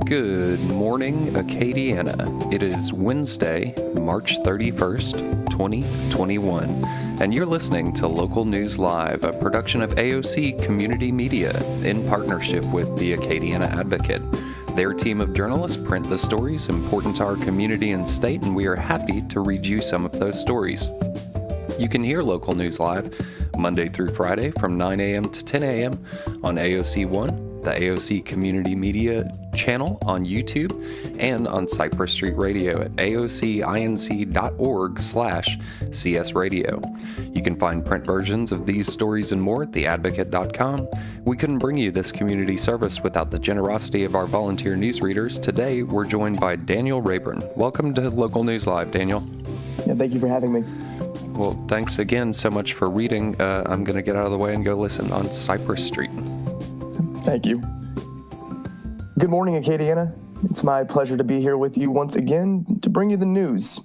Good morning, Acadiana. It is Wednesday, March 31st, 2021, and you're listening to Local News Live, a production of AOC Community Media in partnership with the Acadiana Advocate. Their team of journalists print the stories important to our community and state, and we are happy to read you some of those stories. You can hear Local News Live Monday through Friday from 9 a.m. to 10 a.m. on AOC 1, the AOC Community Media channel on YouTube, and on Cypress Street Radio at aocinc.org/CS Radio. You can find print versions of these stories and more at theadvocate.com. We couldn't bring you this community service without the generosity of our volunteer newsreaders. Today, we're joined by Daniel Rayburn. Welcome to Local News Live, Daniel. Yeah, thank you for having me. Well, thanks again so much for reading. I'm going to get out of the way and go listen on Cypress Street. Thank you. Good morning, Acadiana. It's my pleasure to be here with you once again to bring you the news.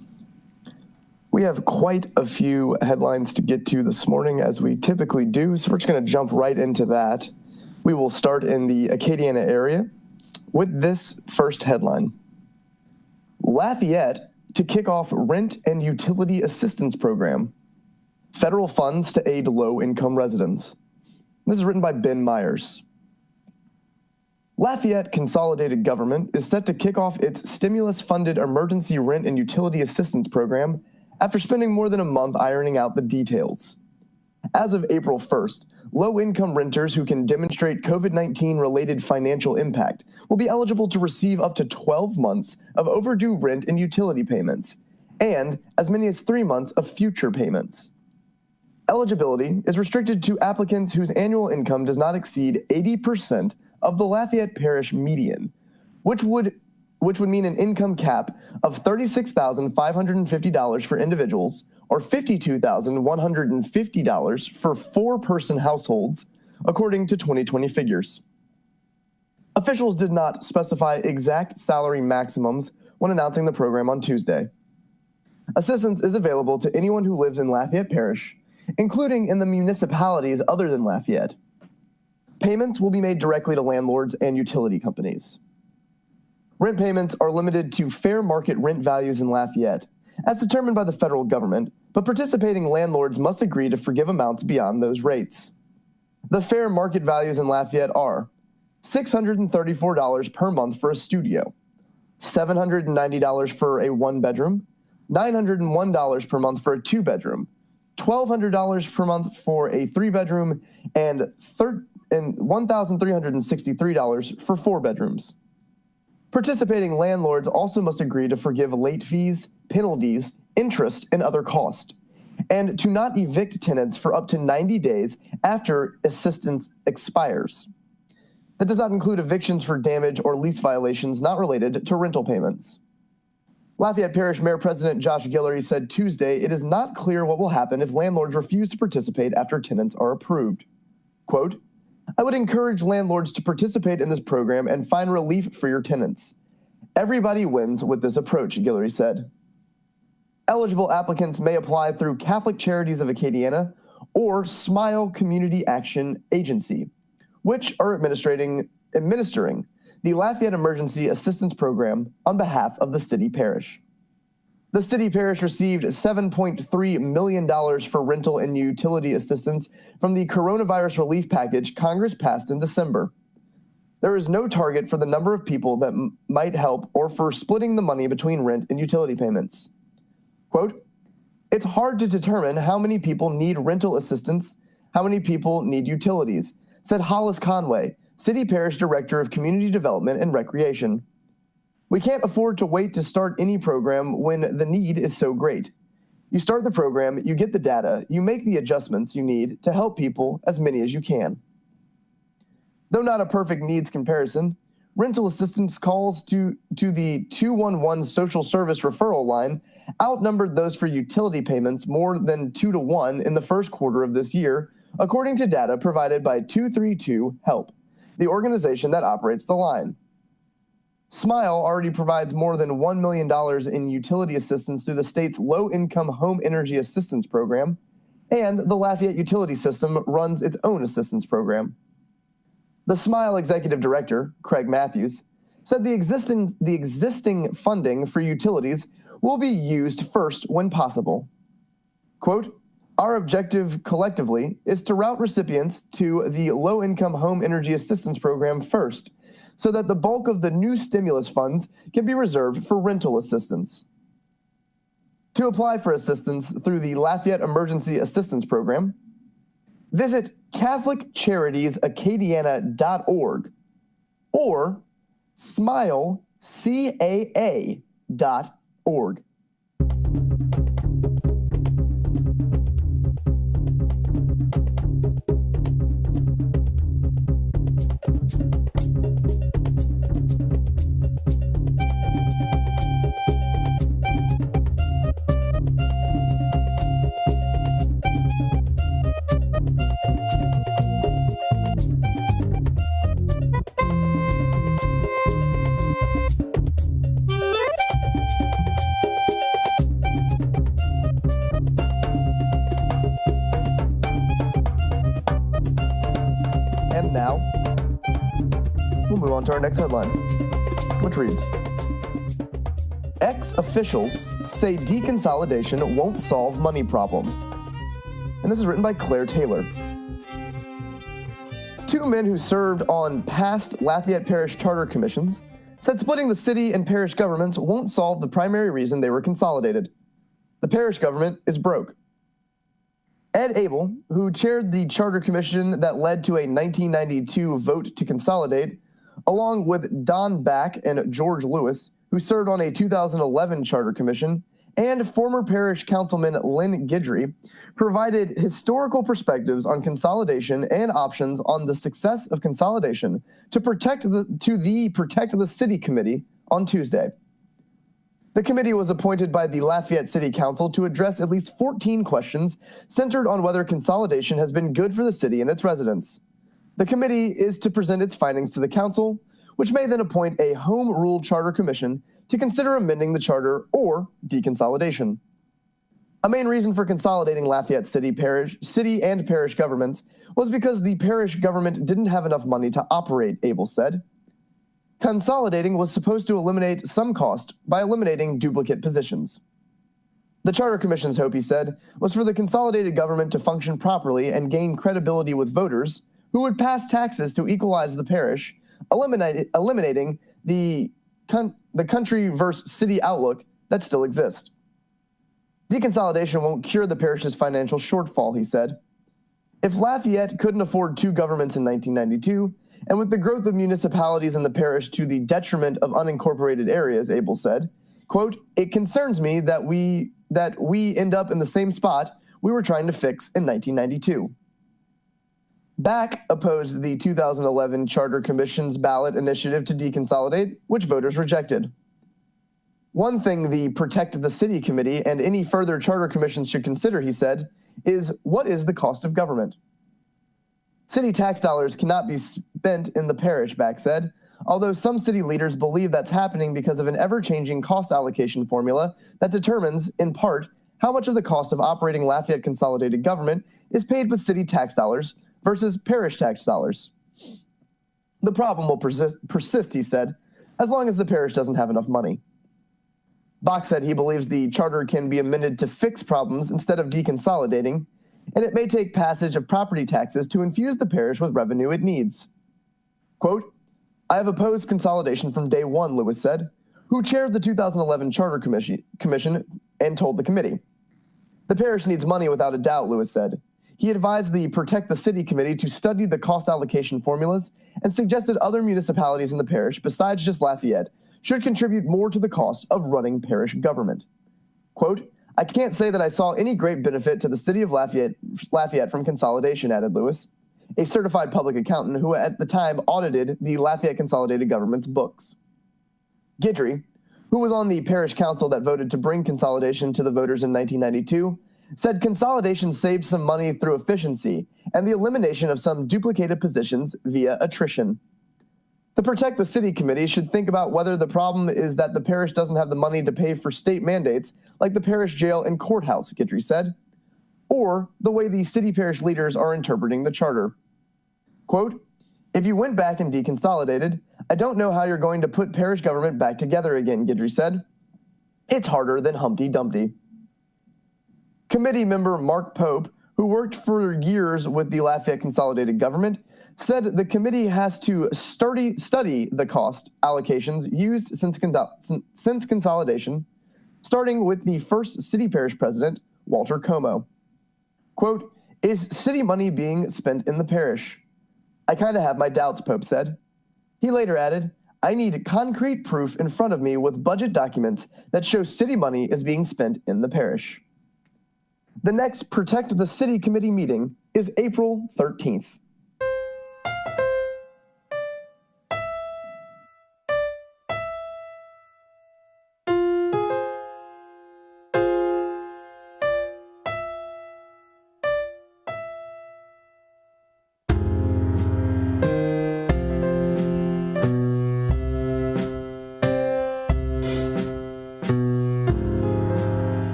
We have quite a few headlines to get to this morning, as we typically do, so we're just going to jump right into that. We will start in the Acadiana area with this first headline. Lafayette to kick off rent and utility assistance program. Federal funds to aid low-income residents. This is written by Ben Myers. Lafayette Consolidated Government is set to kick off its stimulus-funded emergency rent and utility assistance program after spending more than a month ironing out the details. As of April 1st, low-income renters who can demonstrate COVID-19 related financial impact will be eligible to receive up to 12 months of overdue rent and utility payments, and as many as 3 months of future payments. Eligibility is restricted to applicants whose annual income does not exceed 80% of the Lafayette Parish median, which would mean an income cap of $36,550 for individuals or $52,150 for four-person households, according to 2020 figures. Officials did not specify exact salary maximums when announcing the program on Tuesday. Assistance is available to anyone who lives in Lafayette Parish, including in the municipalities other than Lafayette. Payments will be made directly to landlords and utility companies. Rent payments are limited to fair market rent values in Lafayette, as determined by the federal government, but participating landlords must agree to forgive amounts beyond those rates. The fair market values in Lafayette are $634 per month for a studio, $790 for a one-bedroom, $901 per month for a two-bedroom, $1,200 per month for a three-bedroom, and $1,363 for four bedrooms. Participating landlords also must agree to forgive late fees, penalties, interest, and other costs, and to not evict tenants for up to 90 days after assistance expires. That does not include evictions for damage or lease violations not related to rental payments. Lafayette Parish Mayor President Josh Guillory said Tuesday it is not clear what will happen if landlords refuse to participate after tenants are approved. Quote, "I would encourage landlords to participate in this program and find relief for your tenants. Everybody wins with this approach," Guillory said. Eligible applicants may apply through Catholic Charities of Acadiana or Smile Community Action Agency, which are administering the Lafayette Emergency Assistance Program on behalf of the city parish. The city parish received $7.3 million for rental and utility assistance from the coronavirus relief package Congress passed in December. There is no target for the number of people that might help or for splitting the money between rent and utility payments. Quote, "It's hard to determine how many people need rental assistance, how many people need utilities," said Hollis Conway, City Parish Director of Community Development and Recreation. "We can't afford to wait to start any program when the need is so great. You start the program, you get the data, you make the adjustments you need to help people, as many as you can." Though not a perfect needs comparison, rental assistance calls to the 211 social service referral line outnumbered those for utility payments more than 2-to-1 in the first quarter of this year, according to data provided by 232 Help, the organization that operates the line. Smile already provides more than $1 million in utility assistance through the state's low-income home energy assistance program, and the Lafayette utility system runs its own assistance program. The Smile executive director, Craig Matthews, said the existing funding for utilities will be used first when possible. Quote, our objective collectively is to route recipients to the Low-Income Home Energy Assistance Program first, so that the bulk of the new stimulus funds can be reserved for rental assistance. To apply for assistance through the Lafayette Emergency Assistance Program, visit CatholicCharitiesAcadiana.org or SmileCAA.org. And now, we'll move on to our next headline, which reads, Ex-officials say deconsolidation won't solve money problems. And this is written by Claire Taylor. Two men who served on past Lafayette Parish Charter Commissions said splitting the city and parish governments won't solve the primary reason they were consolidated. The parish government is broke. Ed Abel, who chaired the charter commission that led to a 1992 vote to consolidate, along with Don Back and George Lewis, who served on a 2011 charter commission, and former parish councilman Lynn Guidry, provided historical perspectives on consolidation and options on the success of consolidation to Protect the City Committee on Tuesday. The committee was appointed by the Lafayette City Council to address at least 14 questions centered on whether consolidation has been good for the city and its residents. The committee is to present its findings to the council, which may then appoint a home rule charter commission to consider amending the charter or deconsolidation. A main reason for consolidating Lafayette city and parish governments was because the parish government didn't have enough money to operate, Abel said. Consolidating was supposed to eliminate some cost by eliminating duplicate positions. The Charter Commission's hope, he said, was for the consolidated government to function properly and gain credibility with voters who would pass taxes to equalize the parish, eliminating the country versus city outlook that still exists. Deconsolidation won't cure the parish's financial shortfall, he said. If Lafayette couldn't afford two governments in 1992, and with the growth of municipalities in the parish to the detriment of unincorporated areas, Abel said, quote, it concerns me that we end up in the same spot we were trying to fix in 1992. Back opposed the 2011 Charter Commission's ballot initiative to deconsolidate, which voters rejected. One thing the Protect the City Committee and any further charter commissions should consider, he said, is what is the cost of government? City tax dollars cannot be spent in the parish, Back said, although some city leaders believe that's happening because of an ever-changing cost allocation formula that determines, in part, how much of the cost of operating Lafayette consolidated government is paid with city tax dollars versus parish tax dollars. The problem will persist, he said, as long as the parish doesn't have enough money. Bach said he believes the charter can be amended to fix problems instead of deconsolidating, and it may take passage of property taxes to infuse the parish with revenue it needs. Quote, I have opposed consolidation from day one, Lewis said, who chaired the 2011 Charter Commission and told the committee. The parish needs money without a doubt, Lewis said. He advised the Protect the City Committee to study the cost allocation formulas and suggested other municipalities in the parish, besides just Lafayette, should contribute more to the cost of running parish government. Quote, I can't say that I saw any great benefit to the city of Lafayette from consolidation, added Lewis, a certified public accountant who at the time audited the Lafayette Consolidated Government's books. Guidry, who was on the parish council that voted to bring consolidation to the voters in 1992, said consolidation saved some money through efficiency and the elimination of some duplicated positions via attrition. The Protect the City Committee should think about whether the problem is that the parish doesn't have the money to pay for state mandates like the parish jail and courthouse, Guidry said, or the way the city parish leaders are interpreting the charter. Quote, If you went back and deconsolidated, I don't know how you're going to put parish government back together again, Guidry said. It's harder than Humpty Dumpty. Committee member Mark Pope, who worked for years with the Lafayette Consolidated Government, said the committee has to study the cost allocations used since consolidation, starting with the first city parish president, Walter Como. Quote, is city money being spent in the parish? I kind of have my doubts, Pope said. He later added, I need concrete proof in front of me with budget documents that show city money is being spent in the parish. The next Protect the City Committee meeting is April 13th.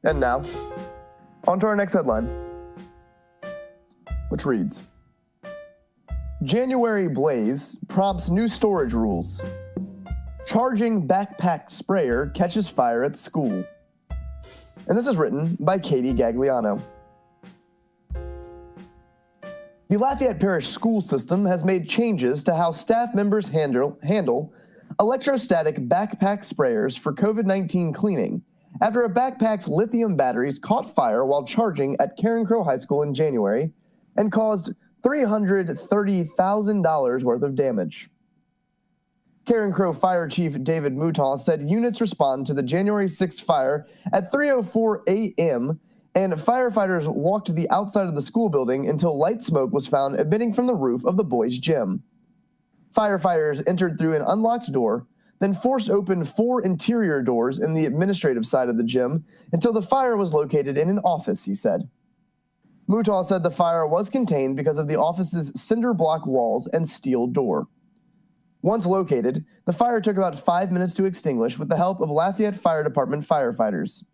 And now, on to our next headline, which reads, January blaze prompts new storage rules. Charging backpack sprayer catches fire at school. And this is written by Katie Gagliano. The Lafayette Parish school system has made changes to how staff members handle electrostatic backpack sprayers for COVID-19 cleaning after a backpack's lithium batteries caught fire while charging at Karen Crow High School in January and caused $330,000 worth of damage. Karen Crow Fire Chief David Mouton said units responded to the January 6th fire at 3:04 a.m. and firefighters walked the outside of the school building until light smoke was found emitting from the roof of the boys' gym. Firefighters entered through an unlocked door, then forced open 4 interior doors in the administrative side of the gym until the fire was located in an office, he said. Mouton said the fire was contained because of the office's cinder block walls and steel door. Once located, the fire took about 5 minutes to extinguish with the help of Lafayette Fire Department firefighters.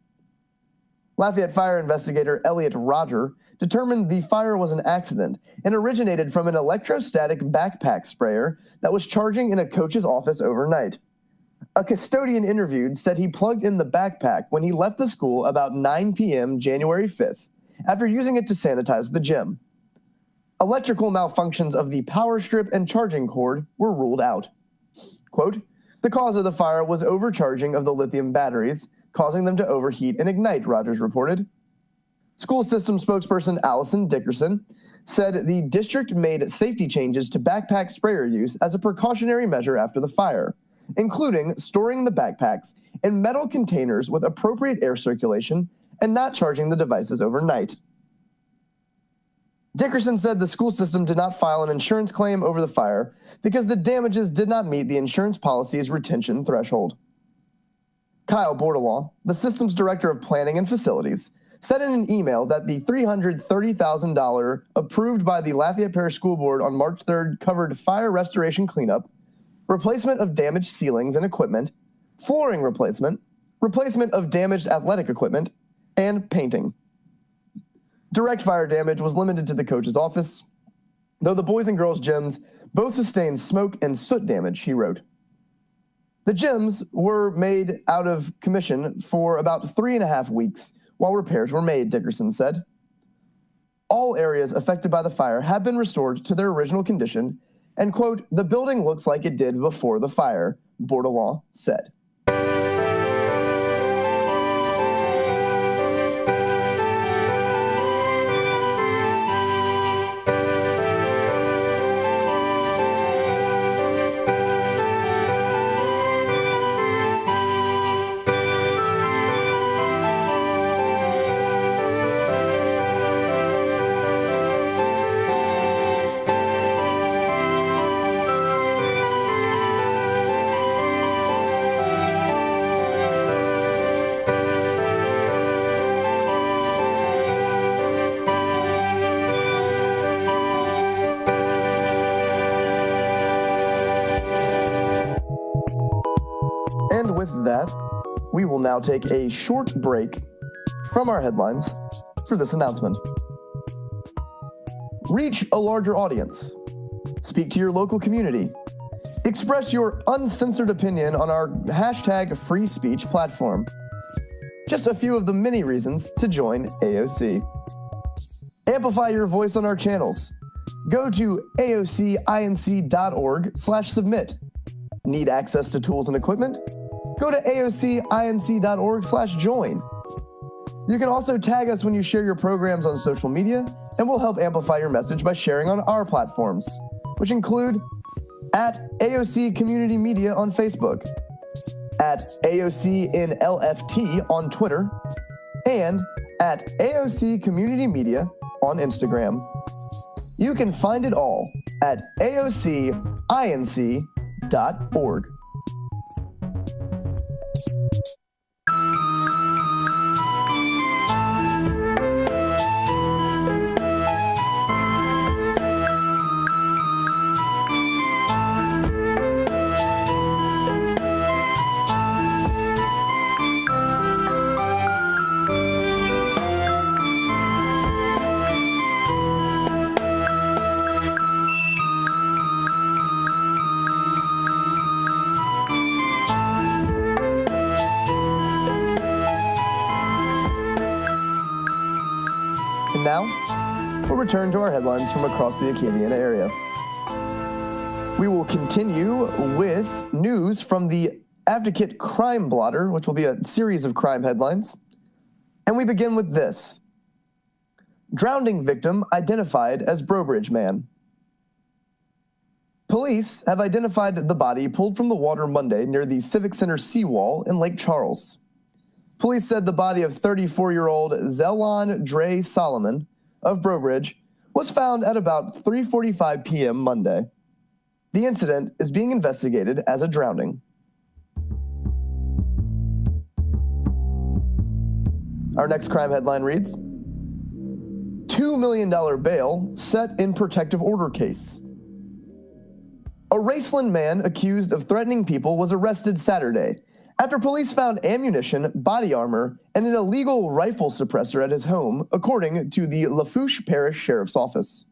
Lafayette fire investigator Elliot Roger determined the fire was an accident and originated from an electrostatic backpack sprayer that was charging in a coach's office overnight. A custodian interviewed said he plugged in the backpack when he left the school about 9 p.m. January 5th after using it to sanitize the gym. Electrical malfunctions of the power strip and charging cord were ruled out. Quote, the cause of the fire was overcharging of the lithium batteries, causing them to overheat and ignite, Rogers reported. School system spokesperson Allison Dickerson said the district made safety changes to backpack sprayer use as a precautionary measure after the fire, including storing the backpacks in metal containers with appropriate air circulation and not charging the devices overnight. Dickerson said the school system did not file an insurance claim over the fire because the damages did not meet the insurance policy's retention threshold. Kyle Bordelon, the system's director of planning and facilities, said in an email that the $330,000 approved by the Lafayette Parish School Board on March 3rd covered fire restoration cleanup, replacement of damaged ceilings and equipment, flooring replacement, replacement of damaged athletic equipment, and painting. Direct fire damage was limited to the coach's office, though the boys and girls gyms both sustained smoke and soot damage, he wrote. The gyms were made out of commission for about 3.5 weeks while repairs were made, Dickerson said. All areas affected by the fire have been restored to their original condition, and, quote, the building looks like it did before the fire, Bordelon said. We will now take a short break from our headlines for this announcement. Reach a larger audience. Speak to your local community. Express your uncensored opinion on our hashtag free speech platform. Just a few of the many reasons to join AOC. Amplify your voice on our channels. Go to aocinc.org/submit. Need access to tools and equipment? Go to aocinc.org/join. You can also tag us when you share your programs on social media, and we'll help amplify your message by sharing on our platforms, which include at AOC Community Media on Facebook, at AOC in LFT on Twitter, and at AOC Community Media on Instagram. You can find it all at aocinc.org. And now, we'll return to our headlines from across the Acadiana area. We will continue with news from the Advocate Crime Blotter, which will be a series of crime headlines. And we begin with this. Drowning victim identified as Brobridge man. Police have identified the body pulled from the water Monday near the Civic Center seawall in Lake Charles. Police said the body of 34-year-old Zelon Dre Solomon of Brobridge was found at about 3:45 p.m. Monday. The incident is being investigated as a drowning. Our next crime headline reads, $2 million bail set in protective order case. A Raceland man accused of threatening people was arrested Saturday after police found ammunition, body armor, and an illegal rifle suppressor at his home, according to the Lafourche Parish Sheriff's Office.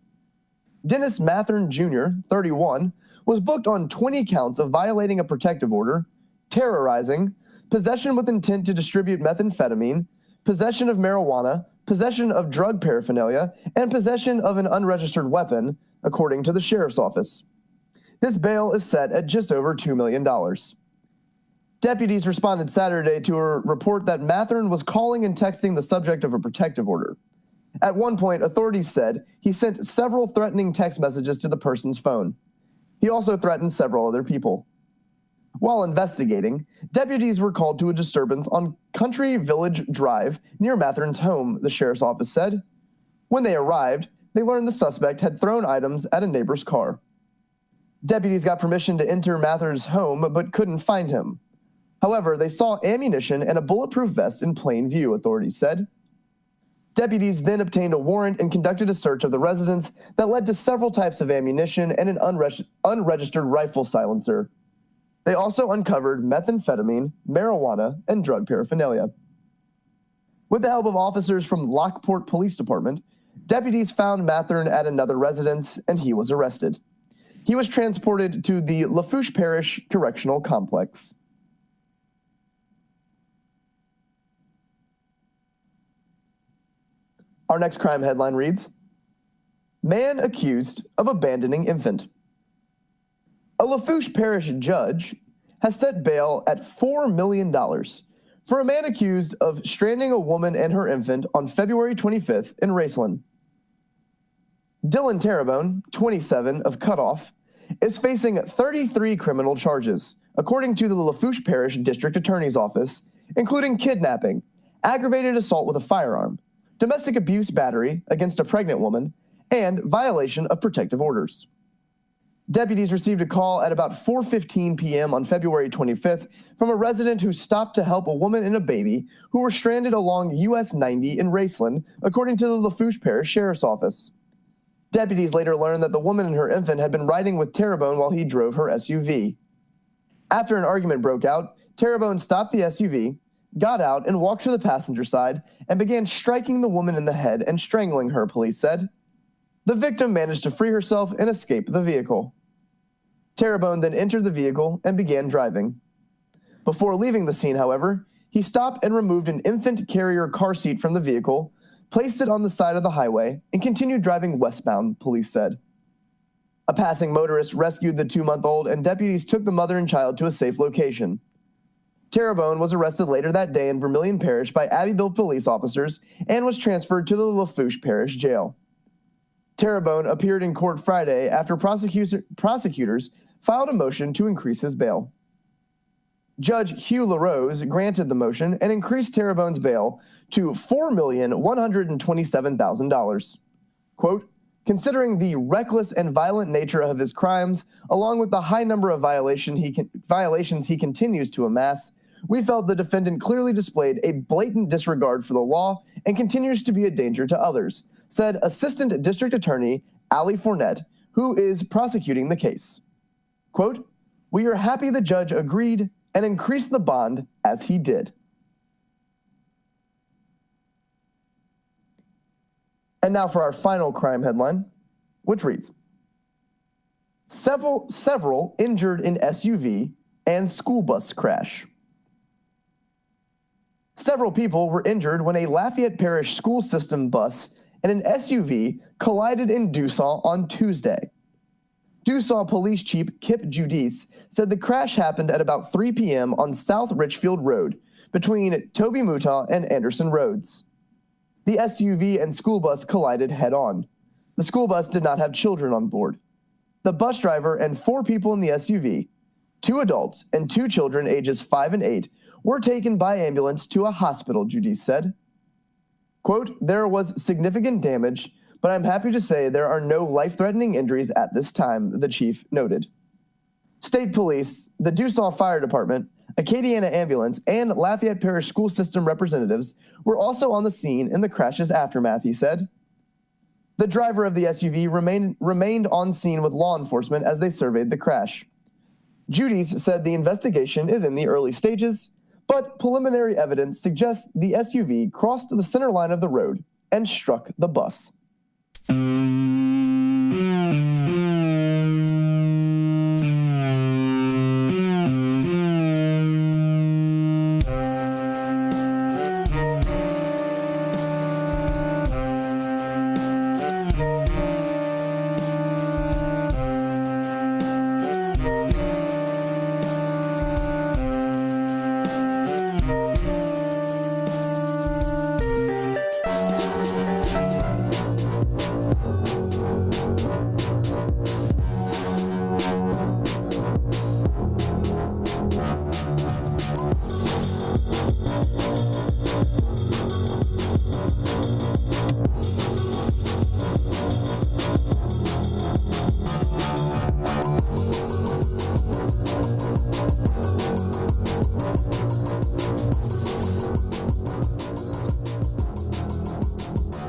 Dennis Mathern Jr., 31, was booked on 20 counts of violating a protective order, terrorizing, possession with intent to distribute methamphetamine, possession of marijuana, possession of drug paraphernalia, and possession of an unregistered weapon, according to the Sheriff's Office. His bail is set at just over $2 million. Deputies responded Saturday to a report that Mathern was calling and texting the subject of a protective order. At one point, authorities said he sent several threatening text messages to the person's phone. He also threatened several other people. While investigating, deputies were called to a disturbance on Country Village Drive near Mathern's home, the sheriff's office said. When they arrived, they learned the suspect had thrown items at a neighbor's car. Deputies got permission to enter Mathern's home but couldn't find him. However, they saw ammunition and a bulletproof vest in plain view, authorities said. Deputies then obtained a warrant and conducted a search of the residence that led to several types of ammunition and an unregistered rifle silencer. They also uncovered methamphetamine, marijuana, and drug paraphernalia. With the help of officers from Lockport Police Department, deputies found Mathern at another residence and he was arrested. He was transported to the Lafourche Parish Correctional Complex. Our next crime headline reads, Man accused of abandoning infant. A Lafourche Parish judge has set bail at $4 million for a man accused of stranding a woman and her infant on February 25th in Raceland. Dylan Terrebonne, 27, of Cutoff, is facing 33 criminal charges, according to the Lafourche Parish District Attorney's Office, including kidnapping, aggravated assault with a firearm, domestic abuse battery against a pregnant woman, and violation of protective orders. Deputies received a call at about 4:15 p.m. on February 25th from a resident who stopped to help a woman and a baby who were stranded along US 90 in Raceland, according to the Lafourche Parish Sheriff's Office. Deputies later learned that the woman and her infant had been riding with Terrebonne while he drove her SUV. After an argument broke out, Terrebonne stopped the SUV, got out and walked to the passenger side and began striking the woman in the head and strangling her, police said. The victim managed to free herself and escape the vehicle. Terrebonne then entered the vehicle and began driving. Before leaving the scene, however, he stopped and removed an infant carrier car seat from the vehicle, placed it on the side of the highway, and continued driving westbound, police said. A passing motorist rescued the 2-month-old, and deputies took the mother and child to a safe location. Terrebonne was arrested later that day in Vermilion Parish by Abbeville police officers and was transferred to the Lafourche Parish Jail. Terrebonne appeared in court Friday after prosecutors filed a motion to increase his bail. Judge Hugh LaRose granted the motion and increased Terrebonne's bail to $4,127,000. Quote, considering the reckless and violent nature of his crimes, along with the high number of violations he continues to amass, we felt the defendant clearly displayed a blatant disregard for the law and continues to be a danger to others, said Assistant District Attorney Ali Fournette, who is prosecuting the case. Quote, we are happy the judge agreed and increased the bond as he did. And now for our final crime headline, which reads, Several injured in SUV and school bus crash. Several people were injured when a Lafayette Parish school system bus and an SUV collided in Dussault on Tuesday. Dussault Police Chief Kip Judice said the crash happened at about 3 p.m. on South Richfield Road between Toby Mouton and Anderson Roads. The SUV and school bus collided head-on. The school bus did not have children on board. The bus driver and 4 people in the SUV, 2 adults and 2 children ages 5 and 8, were taken by ambulance to a hospital, Judice said. Quote, there was significant damage, but I'm happy to say there are no life-threatening injuries at this time, the chief noted. State police, the Dussault Fire Department, Acadiana Ambulance, and Lafayette Parish School System representatives were also on the scene in the crash's aftermath, he said. The driver of the SUV remained on scene with law enforcement as they surveyed the crash. Judice said the investigation is in the early stages, but preliminary evidence suggests the SUV crossed the center line of the road and struck the bus.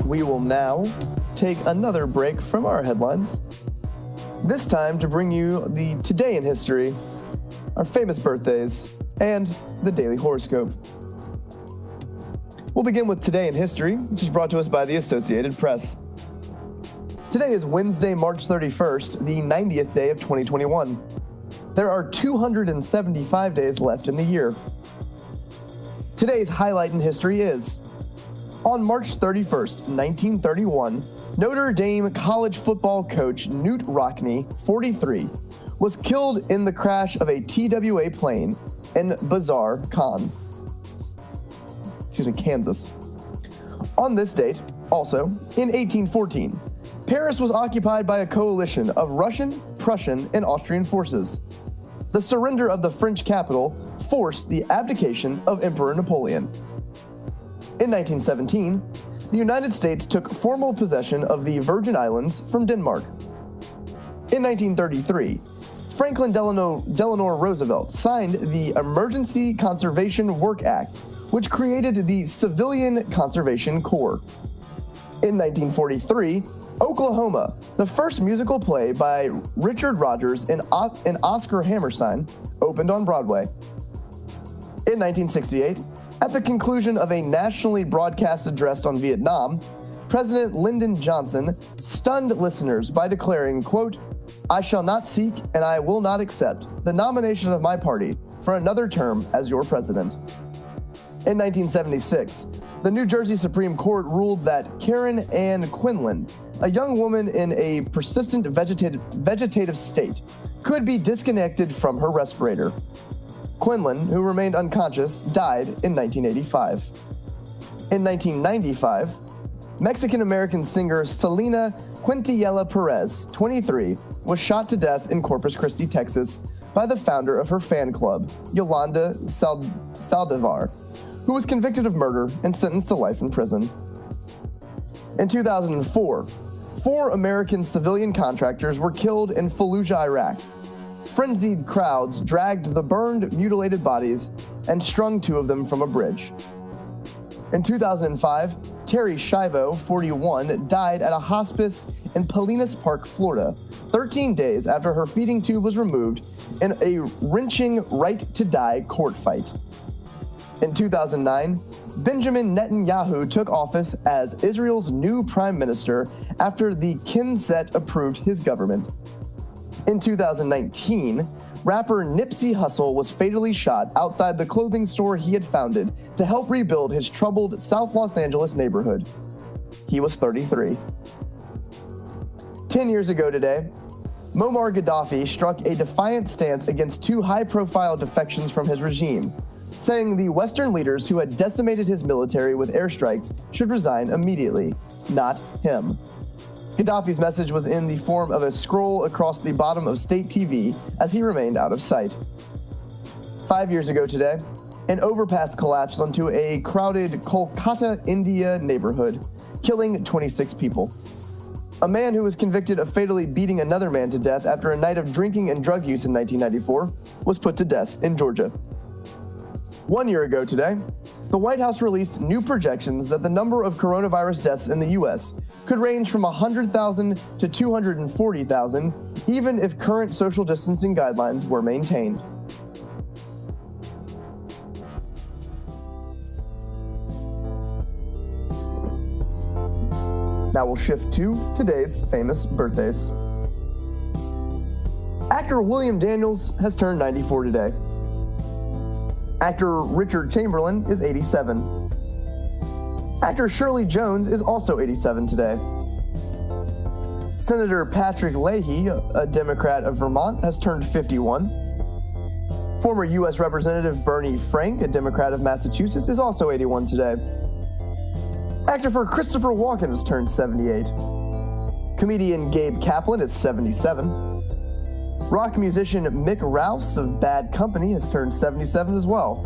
We will now take another break from our headlines, this time to bring you the Today in History, our famous birthdays, and the daily horoscope. We'll begin with Today in History, which is brought to us by the Associated Press. Today is Wednesday, March 31st, the 90th day of 2021. There are 275 days left in the year. Today's highlight in history is, on March 31st, 1931, Notre Dame college football coach Knute Rockne, 43, was killed in the crash of a TWA plane in Kansas. On this date, also, in 1814, Paris was occupied by a coalition of Russian, Prussian, and Austrian forces. The surrender of the French capital forced the abdication of Emperor Napoleon. In 1917, the United States took formal possession of the Virgin Islands from Denmark. In 1933, Franklin Delano Roosevelt signed the Emergency Conservation Work Act, which created the Civilian Conservation Corps. In 1943, Oklahoma, the first musical play by Richard Rodgers and Oscar Hammerstein, opened on Broadway. In 1968, At the conclusion of a nationally broadcast address on Vietnam, President Lyndon Johnson stunned listeners by declaring, quote, "I shall not seek and I will not accept the nomination of my party for another term as your president." In 1976, the New Jersey Supreme Court ruled that Karen Ann Quinlan, a young woman in a persistent vegetative state, could be disconnected from her respirator. Quinlan, who remained unconscious, died in 1985. In 1995, Mexican-American singer Selena Quintanilla Perez, 23, was shot to death in Corpus Christi, Texas, by the founder of her fan club, Yolanda Saldivar, who was convicted of murder and sentenced to life in prison. In 2004, 4 American civilian contractors were killed in Fallujah, Iraq. Frenzied crowds dragged the burned, mutilated bodies and strung 2 of them from a bridge. In 2005, Terry Schiavo, 41, died at a hospice in Palinas Park, Florida, 13 days after her feeding tube was removed in a wrenching right-to-die court fight. In 2009, Benjamin Netanyahu took office as Israel's new prime minister after the Knesset approved his government. In 2019, rapper Nipsey Hussle was fatally shot outside the clothing store he had founded to help rebuild his troubled South Los Angeles neighborhood. He was 33. 10 years ago today, Muammar Gaddafi struck a defiant stance against 2 high-profile defections from his regime, saying the Western leaders who had decimated his military with airstrikes should resign immediately, not him. Gaddafi's message was in the form of a scroll across the bottom of state TV as he remained out of sight. 5 years ago today, an overpass collapsed onto a crowded Kolkata, India neighborhood, killing 26 people. A man who was convicted of fatally beating another man to death after a night of drinking and drug use in 1994 was put to death in Georgia. 1 year ago today, the White House released new projections that the number of coronavirus deaths in the U.S. could range from 100,000 to 240,000, even if current social distancing guidelines were maintained. Now we'll shift to today's famous birthdays. Actor William Daniels has turned 94 today. Actor Richard Chamberlain is 87. Actor Shirley Jones is also 87 today. Senator Patrick Leahy, a Democrat of Vermont, has turned 51. Former U.S. Representative Bernie Frank, a Democrat of Massachusetts, is also 81 today. Actor Christopher Walken has turned 78. Comedian Gabe Kaplan is 77. Rock musician Mick Rouse of Bad Company has turned 77 as well.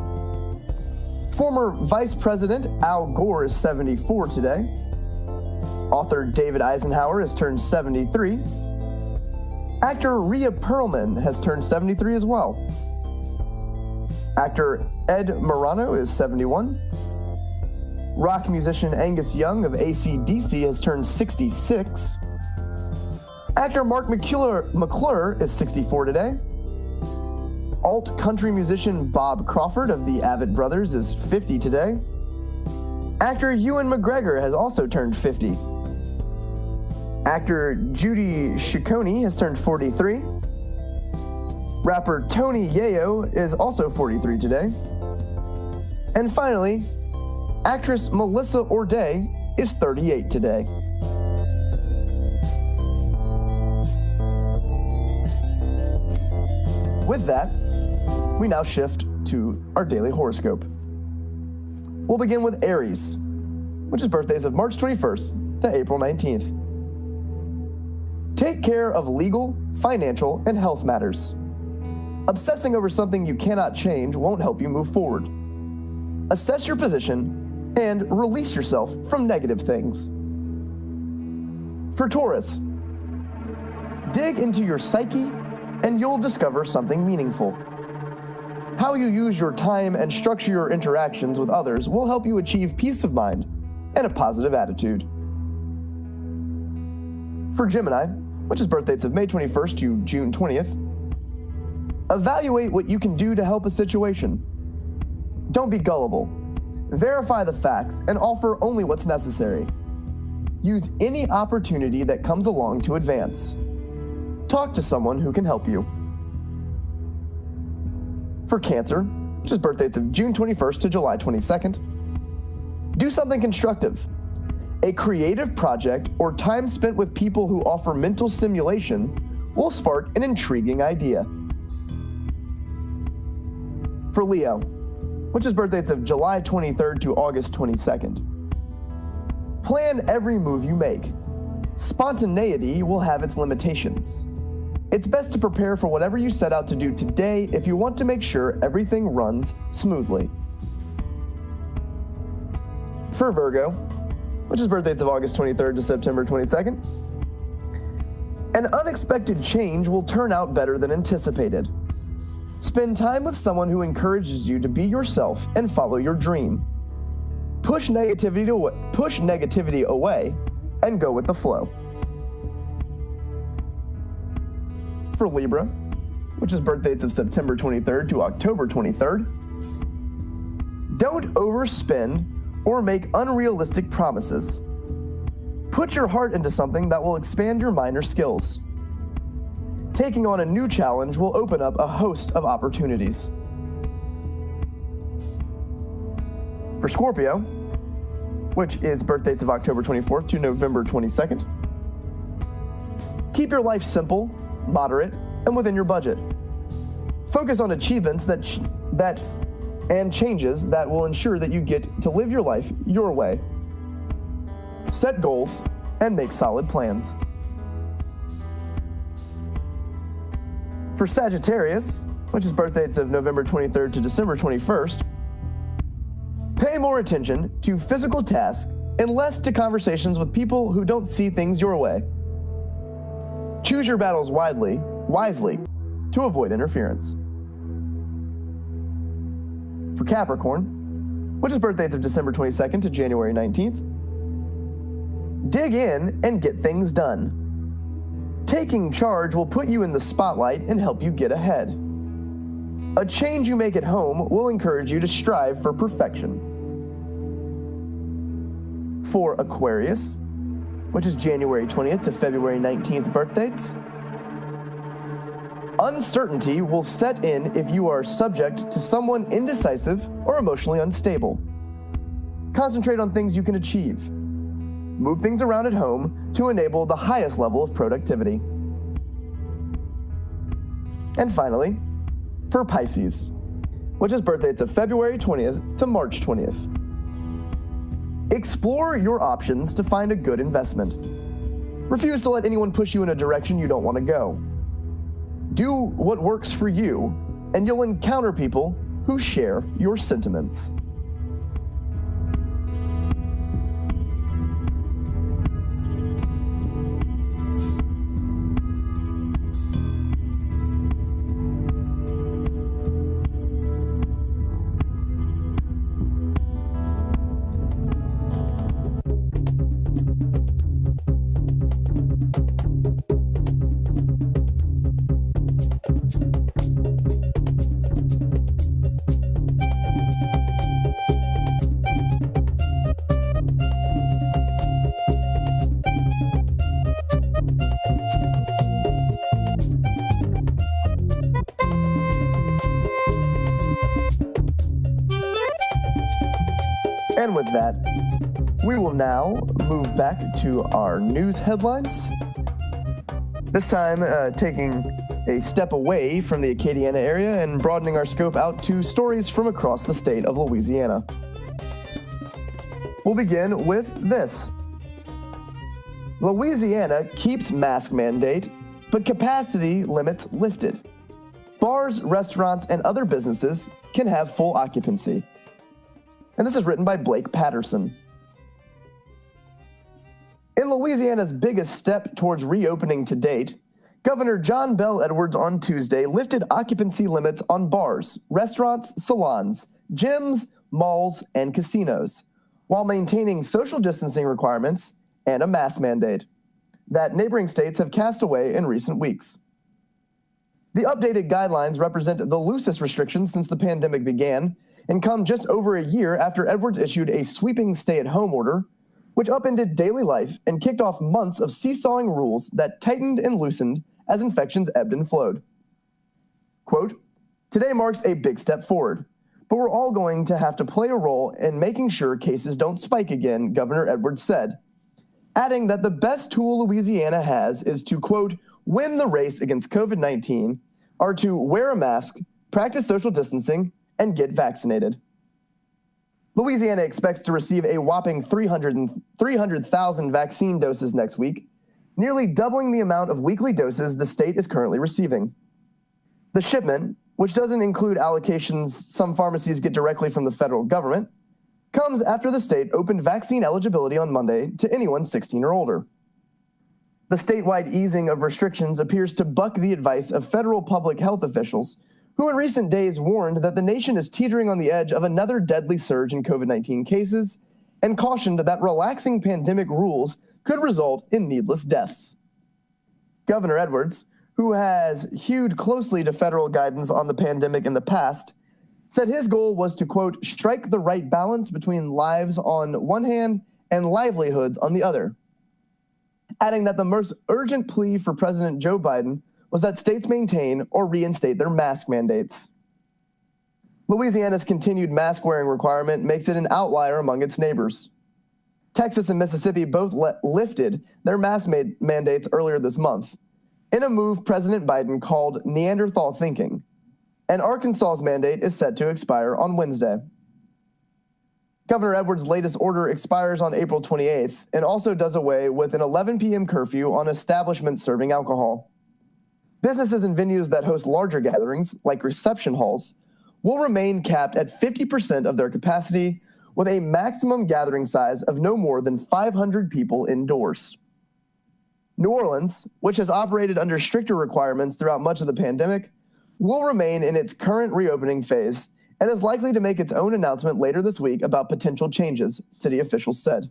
Former Vice President Al Gore is 74 today. Author David Eisenhower has turned 73. Actor Rhea Perlman has turned 73 as well. Actor Ed Morano is 71. Rock musician Angus Young of AC/DC has turned 66. Actor Mark McClure is 64 today. Alt country musician Bob Crawford of the Avett Brothers is 50 today. Actor Ewan McGregor has also turned 50. Actor Judy Ciccone has turned 43. Rapper Tony Yayo is also 43 today. And finally, actress Melissa O'Day is 38 today. With that, we now shift to our daily horoscope. We'll begin with Aries, which is birthdays of March 21st to April 19th. Take care of legal, financial, and health matters. Obsessing over something you cannot change won't help you move forward. Assess your position and release yourself from negative things. For Taurus, dig into your psyche and you'll discover something meaningful. How you use your time and structure your interactions with others will help you achieve peace of mind and a positive attitude. For Gemini, which is birthdates of May 21st to June 20th, evaluate what you can do to help a situation. Don't be gullible. Verify the facts and offer only what's necessary. Use any opportunity that comes along to advance. Talk to someone who can help you. For Cancer, which is birthdays of June 21st to July 22nd, do something constructive. A creative project or time spent with people who offer mental stimulation will spark an intriguing idea. For Leo, which is birthdays of July 23rd to August 22nd, plan every move you make. Spontaneity will have its limitations. It's best to prepare for whatever you set out to do today if you want to make sure everything runs smoothly. For Virgo, which is birthdays of August 23rd to September 22nd, an unexpected change will turn out better than anticipated. Spend time with someone who encourages you to be yourself and follow your dream. Push negativity away and go with the flow. For Libra, which is birthdays of September 23rd to October 23rd, don't overspend or make unrealistic promises. Put your heart into something that will expand your minor skills. Taking on a new challenge will open up a host of opportunities. For Scorpio, which is birthdays of October 24th to November 22nd, keep your life simple, moderate, and within your budget. Focus on achievements and changes that will ensure that you get to live your life your way. Set goals and make solid plans. For Sagittarius, which is birthdays of November 23rd to December 21st, pay more attention to physical tasks and less to conversations with people who don't see things your way. Choose your battles wisely to avoid interference. For Capricorn, which is birthdays of December 22nd to January 19th, dig in and get things done. Taking charge will put you in the spotlight and help you get ahead. A change you make at home will encourage you to strive for perfection. For Aquarius, which is January 20th to February 19th birthdays, uncertainty will set in if you are subject to someone indecisive or emotionally unstable. Concentrate on things you can achieve. Move things around at home to enable the highest level of productivity. And finally, for Pisces, which is birthdays of February 20th to March 20th. Explore your options to find a good investment. Refuse to let anyone push you in a direction you don't want to go. Do what works for you, and you'll encounter people who share your sentiments. And with that, we will now move back to our news headlines. This time, taking a step away from the Acadiana area and broadening our scope out to stories from across the state of Louisiana. We'll begin with this. Louisiana keeps mask mandate, but capacity limits lifted. Bars, restaurants, and other businesses can have full occupancy. And this is written by Blake Patterson. In Louisiana's biggest step towards reopening to date, Governor John Bel Edwards on Tuesday lifted occupancy limits on bars, restaurants, salons, gyms, malls, and casinos, while maintaining social distancing requirements and a mask mandate that neighboring states have cast away in recent weeks. The updated guidelines represent the loosest restrictions since the pandemic began, and come just over a year after Edwards issued a sweeping stay-at-home order, which upended daily life and kicked off months of seesawing rules that tightened and loosened as infections ebbed and flowed. Quote, "Today marks a big step forward, but we're all going to have to play a role in making sure cases don't spike again," Governor Edwards said, adding that the best tool Louisiana has is to, quote, "win the race against COVID-19, are to wear a mask, practice social distancing, and get vaccinated." Louisiana expects to receive a whopping 300,000 vaccine doses next week, nearly doubling the amount of weekly doses the state is currently receiving. The shipment, which doesn't include allocations some pharmacies get directly from the federal government, comes after the state opened vaccine eligibility on Monday to anyone 16 or older. The statewide easing of restrictions appears to buck the advice of federal public health officials, who in recent days warned that the nation is teetering on the edge of another deadly surge in COVID-19 cases and cautioned that relaxing pandemic rules could result in needless deaths. Governor Edwards, who has hewed closely to federal guidance on the pandemic in the past, said his goal was to, quote, "strike the right balance between lives on one hand and livelihoods on the other," adding that the most urgent plea for President Joe Biden was that states maintain or reinstate their mask mandates. Louisiana's continued mask-wearing requirement makes it an outlier among its neighbors. Texas and Mississippi both lifted their mask mandates earlier this month, in a move President Biden called Neanderthal thinking, and Arkansas's mandate is set to expire on Wednesday. Governor Edwards' latest order expires on April 28th and also does away with an 11 p.m. curfew on establishments serving alcohol. Businesses and venues that host larger gatherings, like reception halls, will remain capped at 50% of their capacity, with a maximum gathering size of no more than 500 people indoors. New Orleans, which has operated under stricter requirements throughout much of the pandemic, will remain in its current reopening phase and is likely to make its own announcement later this week about potential changes, city officials said.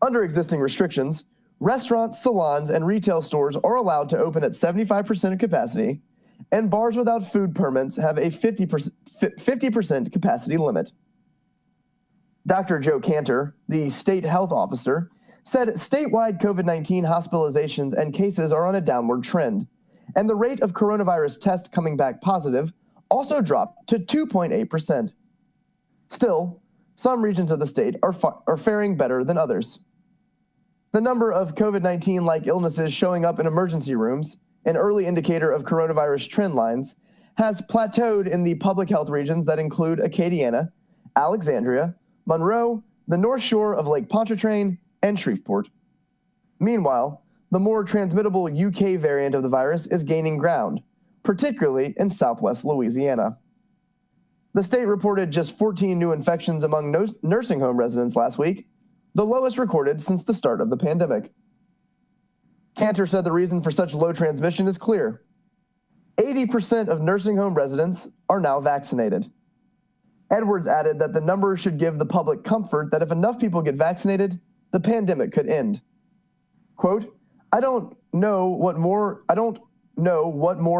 Under existing restrictions, restaurants, salons, and retail stores are allowed to open at 75% of capacity, and bars without food permits have a 50% capacity limit. Dr. Joe Cantor, the state health officer, said statewide COVID-19 hospitalizations and cases are on a downward trend, and the rate of coronavirus tests coming back positive also dropped to 2.8%. Still, some regions of the state are faring better than others. The number of COVID-19-like illnesses showing up in emergency rooms, an early indicator of coronavirus trend lines, has plateaued in the public health regions that include Acadiana, Alexandria, Monroe, the North Shore of Lake Pontchartrain, and Shreveport. Meanwhile, the more transmittable UK variant of the virus is gaining ground, particularly in southwest Louisiana. The state reported just 14 new infections among nursing home residents last week, the lowest recorded since the start of the pandemic. Cantor said the reason for such low transmission is clear. 80% of nursing home residents are now vaccinated. Edwards added that the number should give the public comfort that if enough people get vaccinated, the pandemic could end. Quote, I don't know what more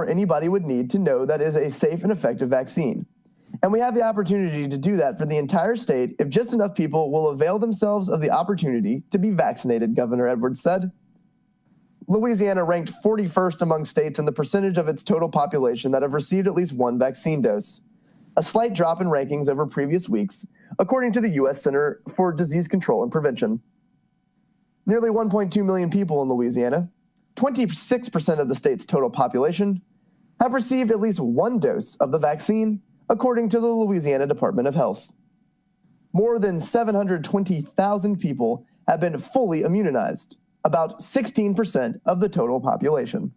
anybody would need to know that is a safe and effective vaccine. And we have the opportunity to do that for the entire state if just enough people will avail themselves of the opportunity to be vaccinated, Governor Edwards said. Louisiana ranked 41st among states in the percentage of its total population that have received at least one vaccine dose, a slight drop in rankings over previous weeks, according to the U.S. Center for Disease Control and Prevention. Nearly 1.2 million people in Louisiana, 26% of the state's total population, have received at least one dose of the vaccine, according to the Louisiana Department of Health. More than 720,000 people have been fully immunized, about 16% of the total population.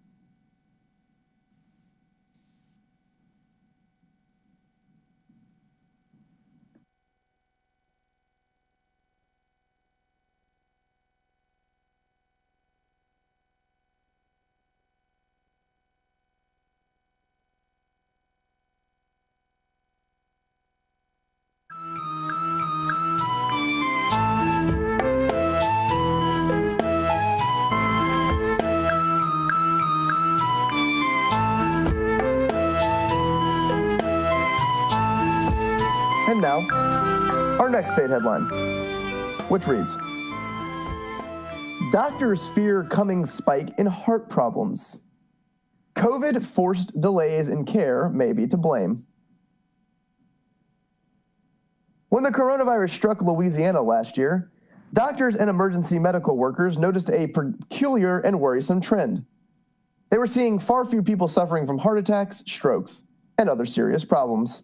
And now, our next state headline, which reads, Doctors fear coming spike in heart problems. COVID forced delays in care may be to blame. When the coronavirus struck Louisiana last year, doctors and emergency medical workers noticed a peculiar and worrisome trend. They were seeing far fewer people suffering from heart attacks, strokes, and other serious problems.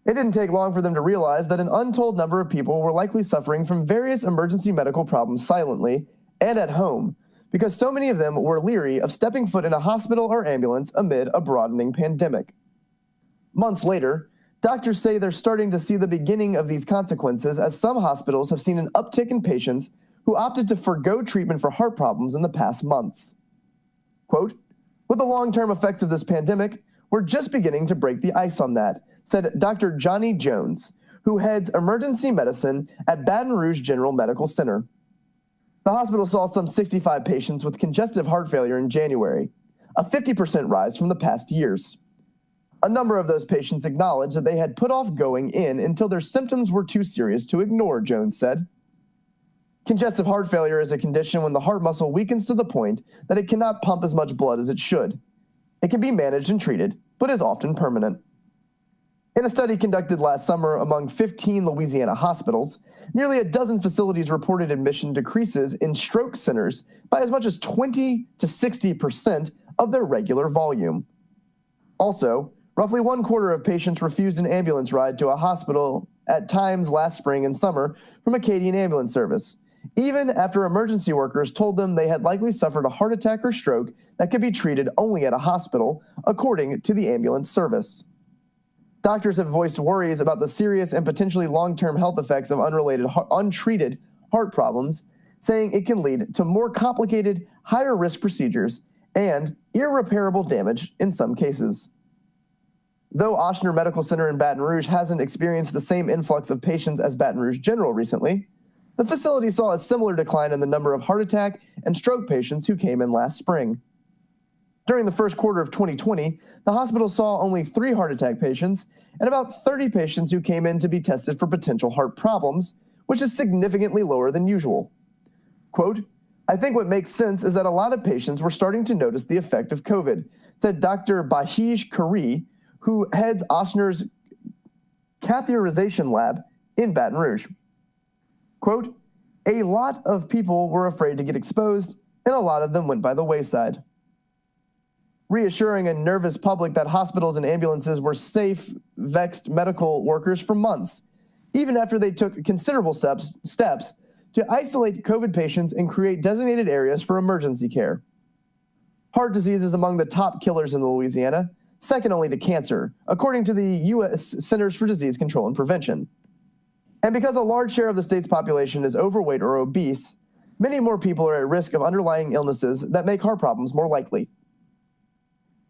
It didn't take long for them to realize that an untold number of people were likely suffering from various emergency medical problems silently and at home, because so many of them were leery of stepping foot in a hospital or ambulance amid a broadening pandemic. Months later, doctors say they're starting to see the beginning of these consequences, as some hospitals have seen an uptick in patients who opted to forgo treatment for heart problems in the past months. Quote, with the long-term effects of this pandemic, we're just beginning to break the ice on that, said Dr. Johnny Jones, who heads emergency medicine at Baton Rouge General Medical Center. The hospital saw some 65 patients with congestive heart failure in January, a 50% rise from the past years. A number of those patients acknowledged that they had put off going in until their symptoms were too serious to ignore, Jones said. Congestive heart failure is a condition when the heart muscle weakens to the point that it cannot pump as much blood as it should. It can be managed and treated, but is often permanent. In a study conducted last summer among 15 Louisiana hospitals, nearly a dozen facilities reported admission decreases in stroke centers by as much as 20 to 60% of their regular volume. Also, roughly 1/4 of patients refused an ambulance ride to a hospital at times last spring and summer from Acadian ambulance service, even after emergency workers told them they had likely suffered a heart attack or stroke that could be treated only at a hospital, according to the ambulance service. Doctors have voiced worries about the serious and potentially long-term health effects of untreated heart problems, saying it can lead to more complicated, higher-risk procedures and irreparable damage in some cases. Though Ochsner Medical Center in Baton Rouge hasn't experienced the same influx of patients as Baton Rouge General recently, the facility saw a similar decline in the number of heart attack and stroke patients who came in last spring. During the first quarter of 2020, the hospital saw only 3 heart attack patients and about 30 patients who came in to be tested for potential heart problems, which is significantly lower than usual. Quote, I think what makes sense is that a lot of patients were starting to notice the effect of COVID, said Dr. Bahij Kari, who heads Ochsner's catheterization lab in Baton Rouge. Quote, a lot of people were afraid to get exposed, and a lot of them went by the wayside. Reassuring a nervous public that hospitals and ambulances were safe, vexed medical workers for months, even after they took considerable steps to isolate COVID patients and create designated areas for emergency care. Heart disease is among the top killers in Louisiana, second only to cancer, according to the U.S. Centers for Disease Control and Prevention. And because a large share of the state's population is overweight or obese, many more people are at risk of underlying illnesses that make heart problems more likely.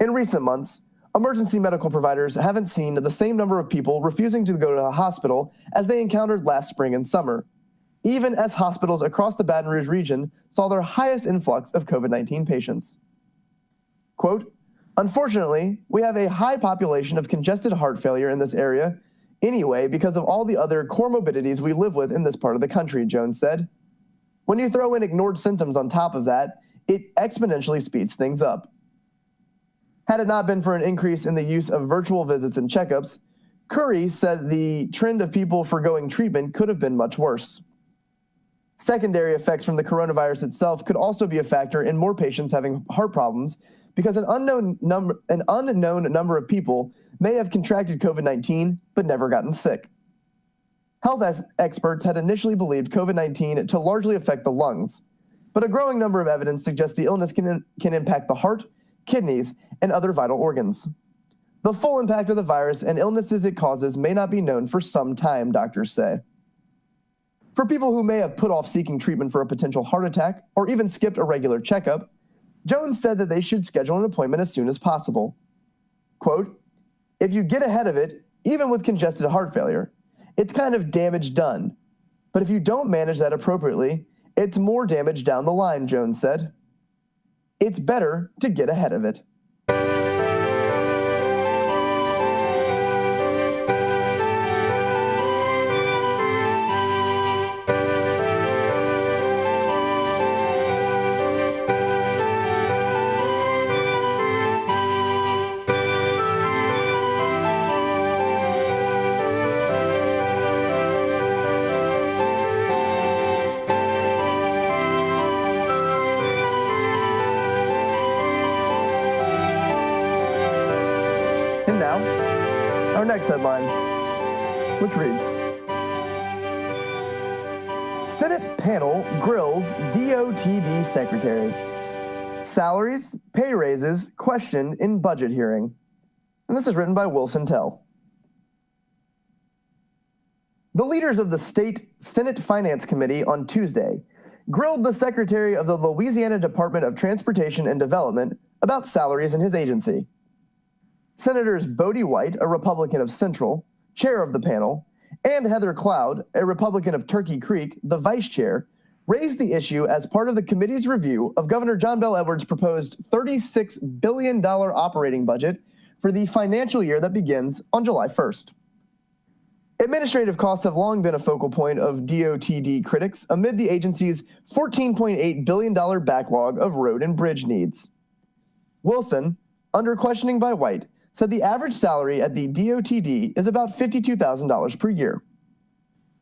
In recent months, emergency medical providers haven't seen the same number of people refusing to go to the hospital as they encountered last spring and summer, even as hospitals across the Baton Rouge region saw their highest influx of COVID-19 patients. Quote, unfortunately, we have a high population of congested heart failure in this area anyway because of all the other comorbidities we live with in this part of the country, Jones said. When you throw in ignored symptoms on top of that, it exponentially speeds things up. Had it not been for an increase in the use of virtual visits and checkups, Curry said the trend of people forgoing treatment could have been much worse. Secondary effects from the coronavirus itself could also be a factor in more patients having heart problems because an unknown number of people may have contracted COVID-19 but never gotten sick. Health experts had initially believed COVID-19 to largely affect the lungs, but a growing number of evidence suggests the illness can impact the heart, kidneys, and other vital organs. The full impact of the virus and illnesses it causes may not be known for some time, doctors say. For people who may have put off seeking treatment for a potential heart attack or even skipped a regular checkup, Jones said that they should schedule an appointment as soon as possible. Quote, if you get ahead of it, even with congested heart failure, it's kind of damage done. But if you don't manage that appropriately, it's more damage down the line, Jones said. It's better to get ahead of it. And now, our next headline, which reads, Senate panel grills DOTD secretary. Salaries, pay raises, questioned in budget hearing. And this is written by Wilson Tell. The leaders of the state Senate Finance Committee on Tuesday grilled the Secretary of the Louisiana Department of Transportation and Development about salaries in his agency. Senators Bodie White, a Republican of Central, chair of the panel, and Heather Cloud, a Republican of Turkey Creek, the vice chair, raised the issue as part of the committee's review of Governor John Bel Edwards' proposed $36 billion operating budget for the financial year that begins on July 1st. Administrative costs have long been a focal point of DOTD critics amid the agency's $14.8 billion backlog of road and bridge needs. Wilson, under questioning by White, said the average salary at the DOTD is about $52,000 per year.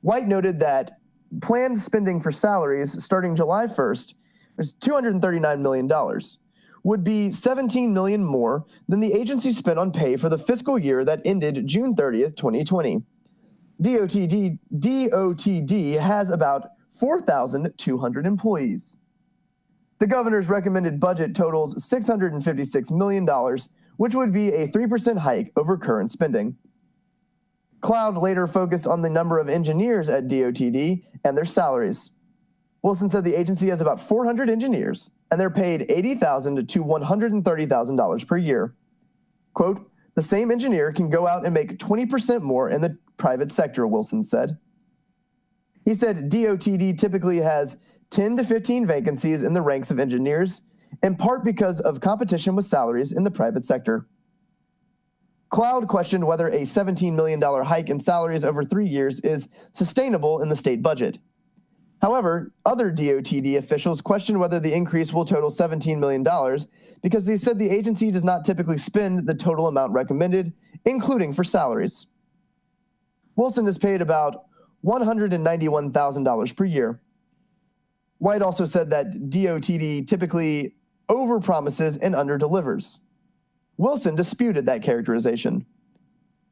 White noted that planned spending for salaries starting July 1st is $239 million, would be $17 million more than the agency spent on pay for the fiscal year that ended June 30th, 2020. DOTD has about 4,200 employees. The governor's recommended budget totals $656 million, which would be a 3% hike over current spending. Cloud later focused on the number of engineers at DOTD and their salaries. Wilson said the agency has about 400 engineers, and they're paid $80,000 to $130,000 per year. Quote, the same engineer can go out and make 20% more in the private sector, Wilson said. He said DOTD typically has 10 to 15 vacancies in the ranks of engineers, in part because of competition with salaries in the private sector. Cloud questioned whether a $17 million hike in salaries over 3 years is sustainable in the state budget. However, other DOTD officials questioned whether the increase will total $17 million because they said the agency does not typically spend the total amount recommended, including for salaries. Wilson is paid about $191,000 per year. White also said that DOTD typically overpromises and underdelivers. Wilson disputed that characterization.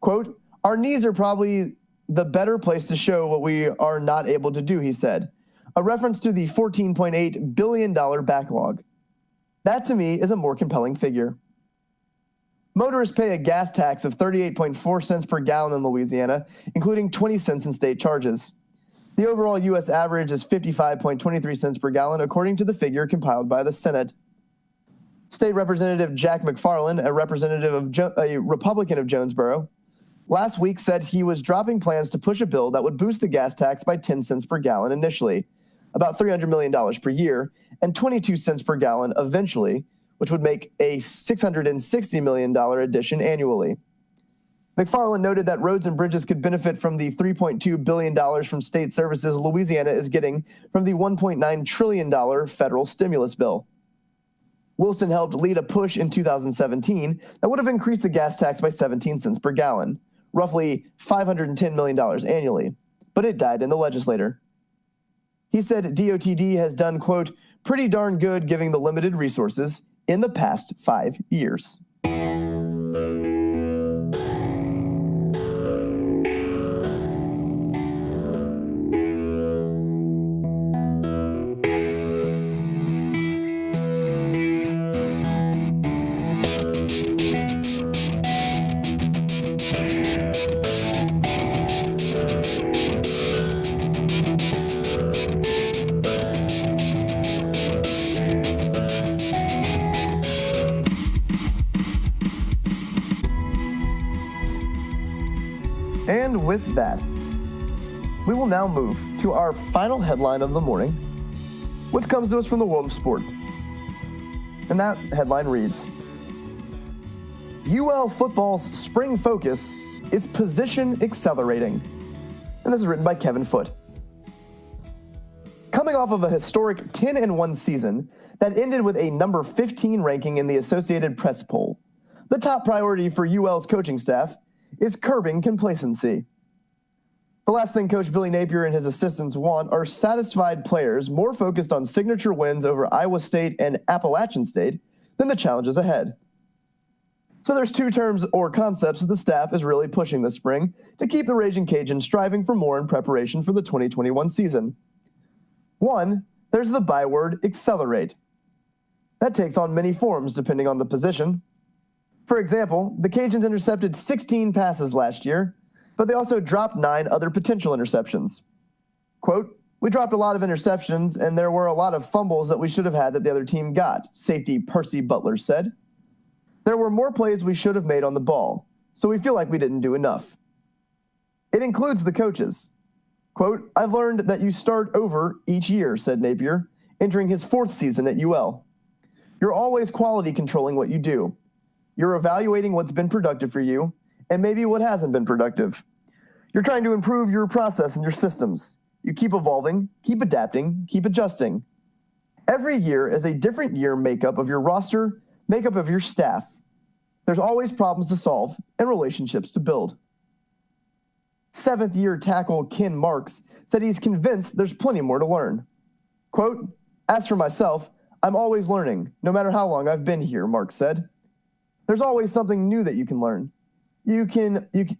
Quote, our needs are probably the better place to show what we are not able to do, he said, a reference to the $14.8 billion backlog. That to me is a more compelling figure. Motorists pay a gas tax of 38.4 cents per gallon in Louisiana, including 20 cents in state charges. The overall U.S. average is 55.23 cents per gallon, according to the figure compiled by the Senate. State Representative Jack McFarland, a Republican of Jonesboro, last week said he was dropping plans to push a bill that would boost the gas tax by 10 cents per gallon initially, about $300 million per year, and 22 cents per gallon eventually, which would make a $660 million addition annually. McFarland noted that roads and bridges could benefit from the $3.2 billion from state services Louisiana is getting from the $1.9 trillion federal stimulus bill. Wilson helped lead a push in 2017 that would have increased the gas tax by 17 cents per gallon, roughly $510 million annually, but it died in the legislature. He said DOTD has done, quote, pretty darn good given the limited resources in the past 5 years. And with that, we will now move to our final headline of the morning, which comes to us from the world of sports. And that headline reads, UL football's spring focus is position accelerating. And this is written by Kevin Foote. Coming off of a historic 10-1 season that ended with a number 15 ranking in the Associated Press poll, the top priority for UL's coaching staff is curbing complacency. The last thing Coach Billy Napier and his assistants want are satisfied players more focused on signature wins over Iowa State and Appalachian State than the challenges ahead. So there's two terms or concepts that the staff is really pushing this spring to keep the Raging Cajuns striving for more in preparation for the 2021 season. One, there's the byword accelerate. That takes on many forms depending on the position. For example, the Cajuns intercepted 16 passes last year, but they also dropped 9 other potential interceptions. Quote, "We dropped a lot of interceptions, and there were a lot of fumbles that we should have had that the other team got," safety Percy Butler said. "There were more plays we should have made on the ball, so we feel like we didn't do enough." It includes the coaches. Quote, "I've learned that you start over each year," said Napier, entering his 4th season at UL. "You're always quality controlling what you do. You're evaluating what's been productive for you, and maybe what hasn't been productive. You're trying to improve your process and your systems. You keep evolving, keep adapting, keep adjusting. Every year is a different year makeup of your roster, makeup of your staff. There's always problems to solve and relationships to build." 7th-year tackle Ken Marks said he's convinced there's plenty more to learn. Quote, "As for myself, I'm always learning, no matter how long I've been here," Marks said. "There's always something new that you can learn. You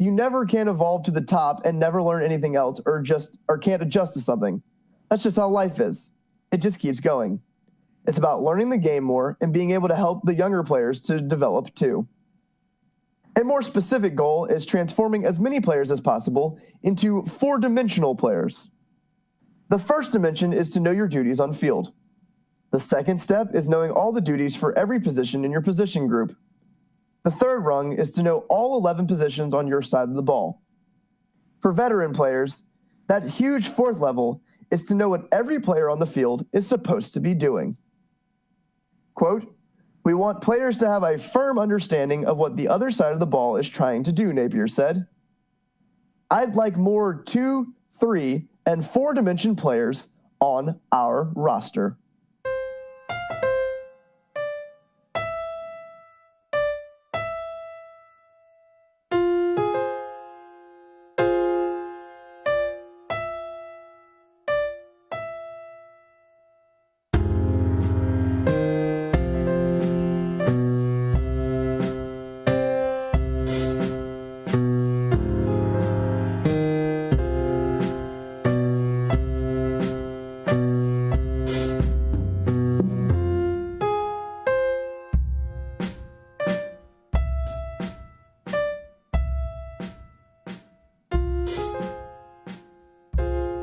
never can evolve to the top and never learn anything else or can't adjust to something. That's just how life is. It just keeps going. It's about learning the game more and being able to help the younger players to develop too." A more specific goal is transforming as many players as possible into 4-dimensional players. The first dimension is to know your duties on field. The second step is knowing all the duties for every position in your position group. The third rung is to know all 11 positions on your side of the ball. For veteran players, that huge 4th level is to know what every player on the field is supposed to be doing. Quote, "We want players to have a firm understanding of what the other side of the ball is trying to do," Napier said. "I'd like more 2, 3, and 4-dimension players on our roster."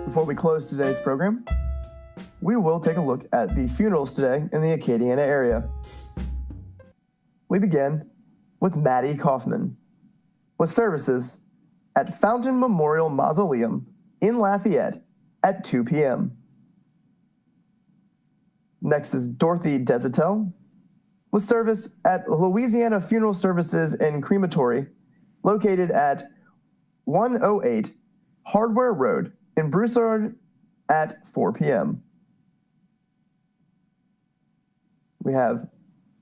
Before we close today's program, we will take a look at the funerals today in the Acadiana area. We begin with Maddie Kaufman, with services at Fountain Memorial Mausoleum in Lafayette at 2 p.m. Next is Dorothy Desitel, with service at Louisiana Funeral Services and Crematory, located at 108 Hardware Road in Broussard at 4 p.m. We have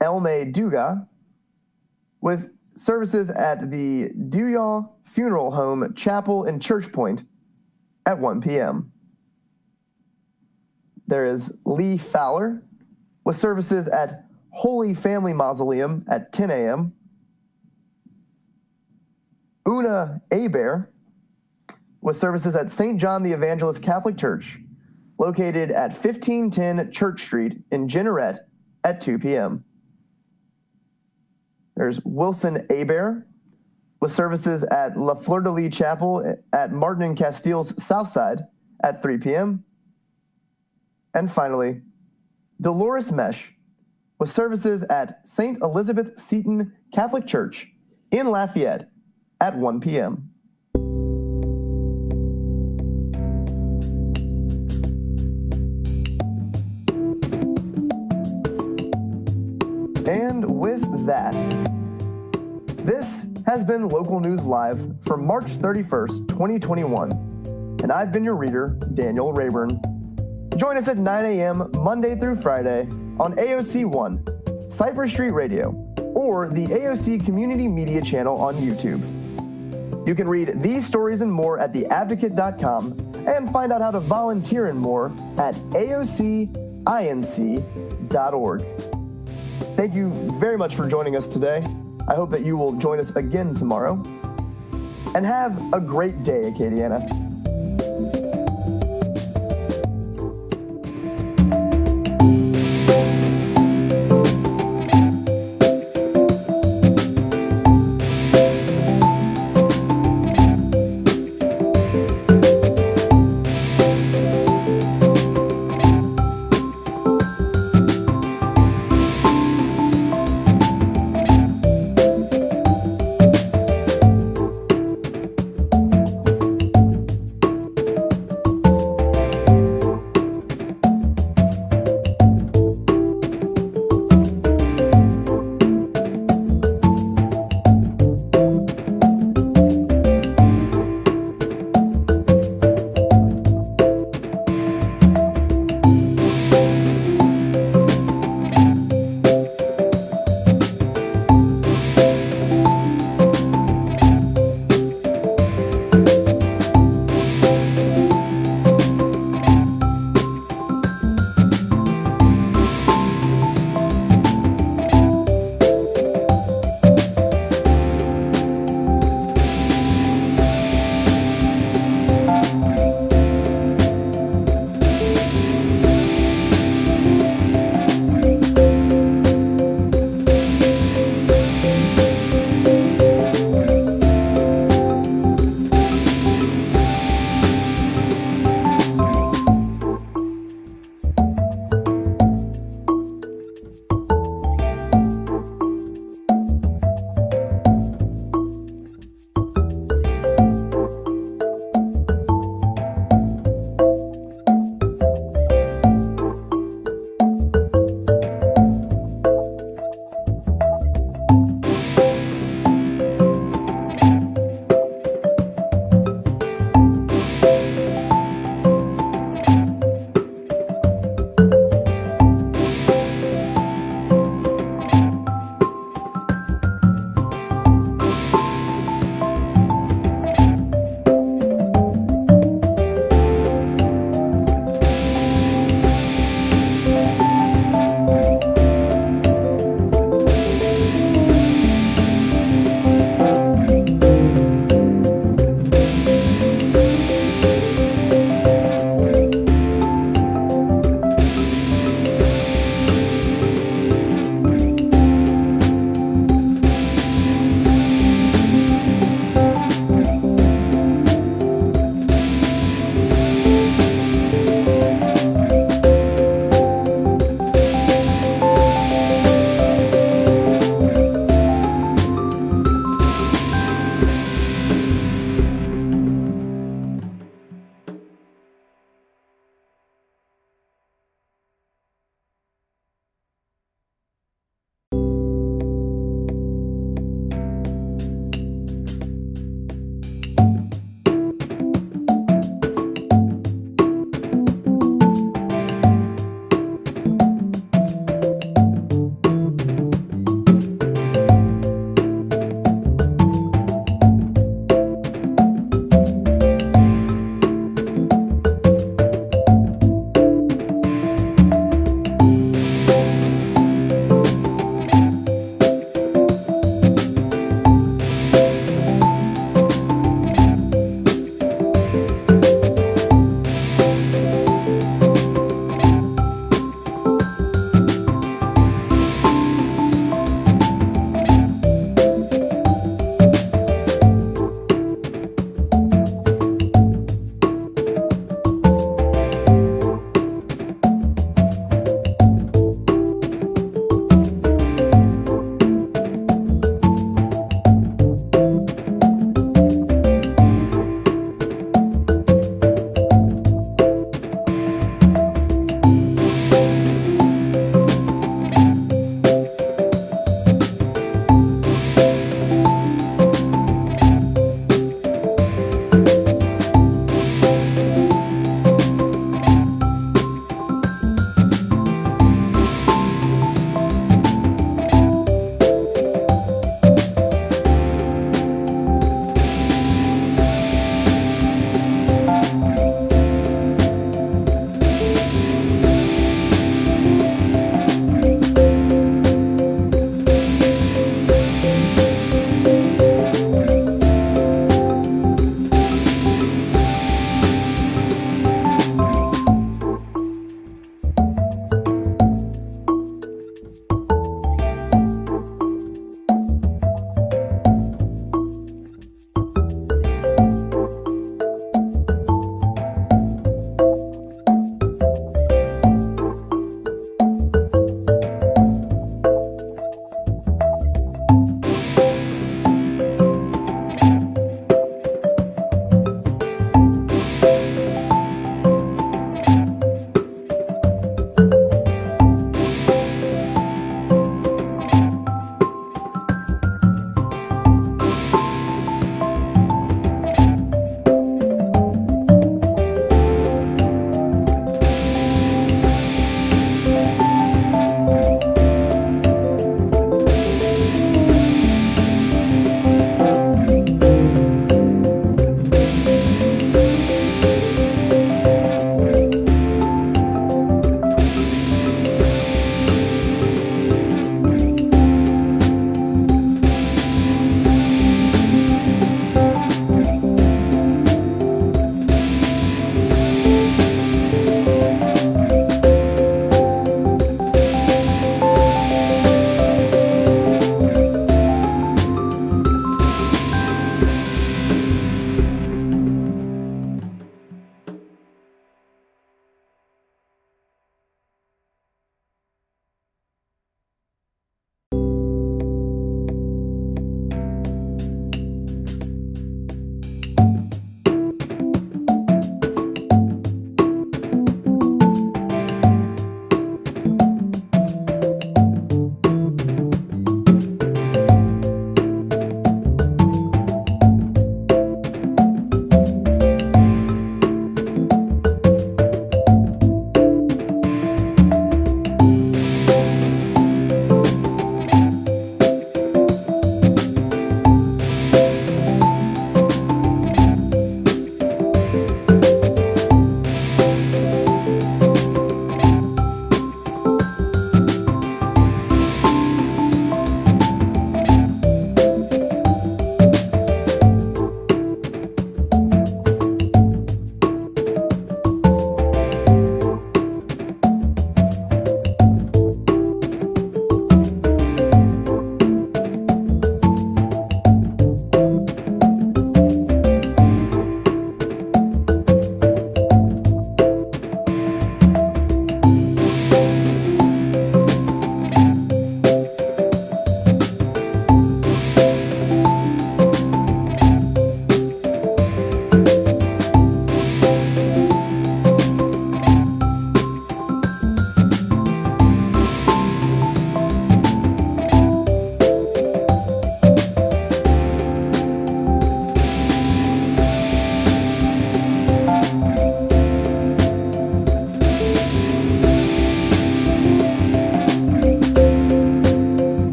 Elme Duga with services at the Duyaw Funeral Home Chapel in Church Point at 1 p.m. There is Lee Fowler with services at Holy Family Mausoleum at 10 a.m. Una Abear with services at St. John the Evangelist Catholic Church, located at 1510 Church Street in Jeanerette at 2 p.m. There's Wilson Abear with services at La Fleur de Lis Chapel at Martin and Castile's South Side at 3 p.m. And finally, Dolores Mesh with services at St. Elizabeth Seton Catholic Church in Lafayette at 1 p.m. And with that, this has been Local News Live for March 31st, 2021. And I've been your reader, Daniel Rayburn. Join us at 9 a.m. Monday through Friday on AOC 1, Cypress Street Radio, or the AOC Community Media channel on YouTube. You can read these stories and more at theadvocate.com and find out how to volunteer and more at aocinc.org. Thank you very much for joining us today. I hope that you will join us again tomorrow. And have a great day, Acadiana.